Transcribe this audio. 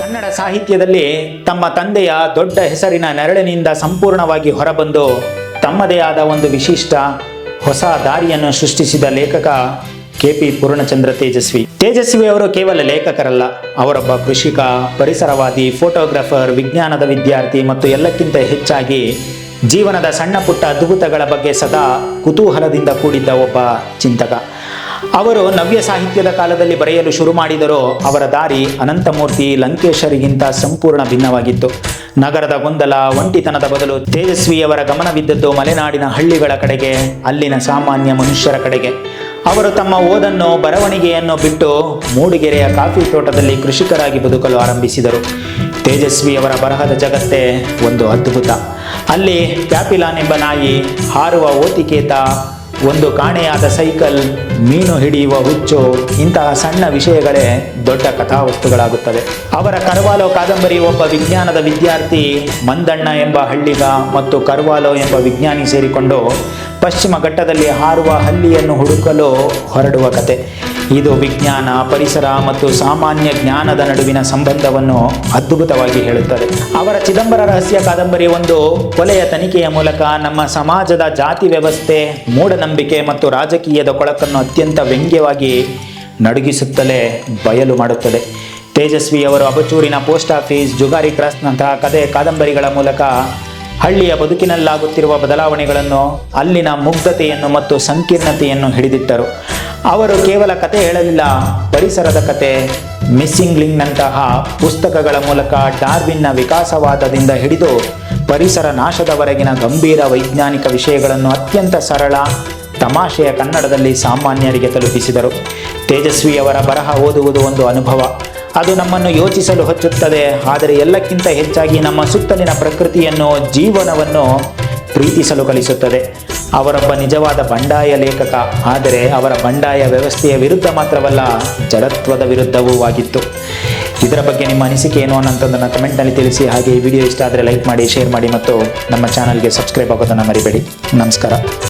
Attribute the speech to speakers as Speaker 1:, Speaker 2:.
Speaker 1: ಕನ್ನಡ ಸಾಹಿತ್ಯದಲ್ಲಿ ತಮ್ಮ ತಂದೆಯ ದೊಡ್ಡ ಹೆಸರಿನ ನೆರಳಿನಿಂದ ಸಂಪೂರ್ಣವಾಗಿ ಹೊರಬಂದು ತಮ್ಮದೇ ಆದ ಒಂದು ವಿಶಿಷ್ಟ ಹೊಸ ದಾರಿಯನ್ನು ಸೃಷ್ಟಿಸಿದ ಲೇಖಕ ಕೆ.ಪಿ. ಪೂರ್ಣಚಂದ್ರ ತೇಜಸ್ವಿ ಅವರು ಕೇವಲ ಲೇಖಕರಲ್ಲ, ಅವರೊಬ್ಬ ಕೃಷಿಕ, ಪರಿಸರವಾದಿ, ಫೋಟೋಗ್ರಾಫರ್, ವಿಜ್ಞಾನದ ವಿದ್ಯಾರ್ಥಿ ಮತ್ತು ಎಲ್ಲಕ್ಕಿಂತ ಹೆಚ್ಚಾಗಿ ಜೀವನದ ಸಣ್ಣ ಪುಟ್ಟ ಅದ್ಭುತಗಳ ಬಗ್ಗೆ ಸದಾ ಕುತೂಹಲದಿಂದ ಕೂಡಿದ್ದ ಒಬ್ಬ ಚಿಂತಕ. ಅವರು ನವ್ಯ ಸಾಹಿತ್ಯದ ಕಾಲದಲ್ಲಿ ಬರೆಯಲು ಶುರು ಮಾಡಿದರೂ ಅವರ ದಾರಿ ಅನಂತಮೂರ್ತಿ ಲಂಕೇಶರಿಗಿಂತ ಸಂಪೂರ್ಣ ಭಿನ್ನವಾಗಿತ್ತು. ನಗರದ ಗೊಂದಲ, ಒಂಟಿತನದ ಬದಲು ತೇಜಸ್ವಿಯವರ ಗಮನವಿದ್ದದ್ದು ಮಲೆನಾಡಿನ ಹಳ್ಳಿಗಳ ಕಡೆಗೆ, ಅಲ್ಲಿನ ಸಾಮಾನ್ಯ ಮನುಷ್ಯರ ಕಡೆಗೆ. ಅವರು ತಮ್ಮ ಓದನ್ನು, ಬರವಣಿಗೆಯನ್ನು ಬಿಟ್ಟು ಮೂಡಿಗೆರೆಯ ಕಾಫಿ ತೋಟದಲ್ಲಿ ಕೃಷಿಕರಾಗಿ ಬದುಕಲು ಆರಂಭಿಸಿದರು. ತೇಜಸ್ವಿಯವರ ಬರಹದ ಜಗತ್ತೇ ಒಂದು ಅದ್ಭುತ. ಅಲ್ಲಿ ಪ್ಯಾಪಿಲಾನ್ ಎಂಬ ನಾಯಿ, ಹಾರುವ ಓತಿಕೇತ, ಒಂದು ಕಾಣೆಯಾದ ಸೈಕಲ್, ಮೀನು ಹಿಡಿಯುವ ಹುಚ್ಚು, ಇಂತಹ ಸಣ್ಣ ವಿಷಯಗಳೇ ದೊಡ್ಡ ಕಥಾವಸ್ತುಗಳಾಗುತ್ತವೆ. ಅವರ ಕರ್ವಾಲೋ ಕಾದಂಬರಿ ಒಬ್ಬ ವಿಜ್ಞಾನದ ವಿದ್ಯಾರ್ಥಿ, ಮಂದಣ್ಣ ಎಂಬ ಹಳ್ಳಿಗ ಮತ್ತು ಕರ್ವಾಲೋ ಎಂಬ ವಿಜ್ಞಾನಿ ಸೇರಿಕೊಂಡು ಪಶ್ಚಿಮ ಘಟ್ಟದಲ್ಲಿ ಹಾರುವ ಹಲ್ಲಿಯನ್ನು ಹುಡುಕಲು ಹೊರಡುವ ಕತೆ. ಇದು ವಿಜ್ಞಾನ, ಪರಿಸರ ಮತ್ತು ಸಾಮಾನ್ಯ ಜ್ಞಾನದ ನಡುವಿನ ಸಂಬಂಧವನ್ನು ಅದ್ಭುತವಾಗಿ ಹೇಳುತ್ತದೆ. ಅವರ ಚಿದಂಬರ ರಹಸ್ಯ ಕಾದಂಬರಿ ಒಂದು ಕೊಲೆಯ ತನಿಖೆಯ ಮೂಲಕ ನಮ್ಮ ಸಮಾಜದ ಜಾತಿ ವ್ಯವಸ್ಥೆ, ಮೂಢನಂಬಿಕೆ ಮತ್ತು ರಾಜಕೀಯದ ಕೊಳಕನ್ನು ಅತ್ಯಂತ ವ್ಯಂಗ್ಯವಾಗಿ ನಡುಗಿಸುತ್ತಲೇ ಬಯಲು ಮಾಡುತ್ತದೆ. ತೇಜಸ್ವಿಯವರು ಅಬಚೂರಿನ ಪೋಸ್ಟ್ ಆಫೀಸ್, ಜುಗಾರಿ ಕ್ರಾಸ್ನಂತಹ ಕಾದಂಬರಿಗಳ ಮೂಲಕ ಹಳ್ಳಿಯ ಬದುಕಿನಲ್ಲಾಗುತ್ತಿರುವ ಬದಲಾವಣೆಗಳನ್ನು, ಅಲ್ಲಿನ ಮುಗ್ಧತೆಯನ್ನು ಮತ್ತು ಸಂಕೀರ್ಣತೆಯನ್ನು ಹಿಡಿದಿಟ್ಟರು. ಅವರು ಕೇವಲ ಕತೆ ಹೇಳಲಿಲ್ಲ, ಪರಿಸರದ ಕತೆ, ಮಿಸ್ಸಿಂಗ್ ಲಿಂಕ್ನಂತಹ ಪುಸ್ತಕಗಳ ಮೂಲಕ ಡಾರ್ವಿನ್ನ ವಿಕಾಸವಾದದಿಂದ ಹಿಡಿದು ಪರಿಸರ ನಾಶದವರೆಗಿನ ಗಂಭೀರ ವೈಜ್ಞಾನಿಕ ವಿಷಯಗಳನ್ನು ಅತ್ಯಂತ ಸರಳ, ತಮಾಷೆಯ ಕನ್ನಡದಲ್ಲಿ ಸಾಮಾನ್ಯರಿಗೆ ತಲುಪಿಸಿದರು. ತೇಜಸ್ವಿಯವರ ಬರಹ ಓದುವುದು ಒಂದು ಅನುಭವ. ಅದು ನಮ್ಮನ್ನು ಯೋಚಿಸಲು ಹಚ್ಚುತ್ತದೆ, ಆದರೆ ಎಲ್ಲಕ್ಕಿಂತ ಹೆಚ್ಚಾಗಿ ನಮ್ಮ ಸುತ್ತಲಿನ ಪ್ರಕೃತಿಯನ್ನು, ಜೀವನವನ್ನು ಪ್ರೀತಿಸಲು ಕಲಿಸುತ್ತದೆ. ಅವರೊಬ್ಬ ನಿಜವಾದ ಬಂಡಾಯ ಲೇಖಕ, ಆದರೆ ಅವರ ಬಂಡಾಯ ವ್ಯವಸ್ಥೆಯ ವಿರುದ್ಧ ಮಾತ್ರವಲ್ಲ, ಜಡತ್ವದ ವಿರುದ್ಧವೂ ಆಗಿತ್ತು. ಇದರ ಬಗ್ಗೆ ನಿಮ್ಮ ಅನಿಸಿಕೆ ಏನು ಅನ್ನೋದನ್ನು ಕಮೆಂಟ್ನಲ್ಲಿ ತಿಳಿಸಿ. ಹಾಗೆ ಈ ವಿಡಿಯೋ ಇಷ್ಟ ಆದರೆ ಲೈಕ್ ಮಾಡಿ, ಶೇರ್ ಮಾಡಿ ಮತ್ತು ನಮ್ಮ ಚಾನಲ್ಗೆ ಸಬ್ಸ್ಕ್ರೈಬ್ ಆಗೋದನ್ನು ಮರಿಬೇಡಿ. ನಮಸ್ಕಾರ.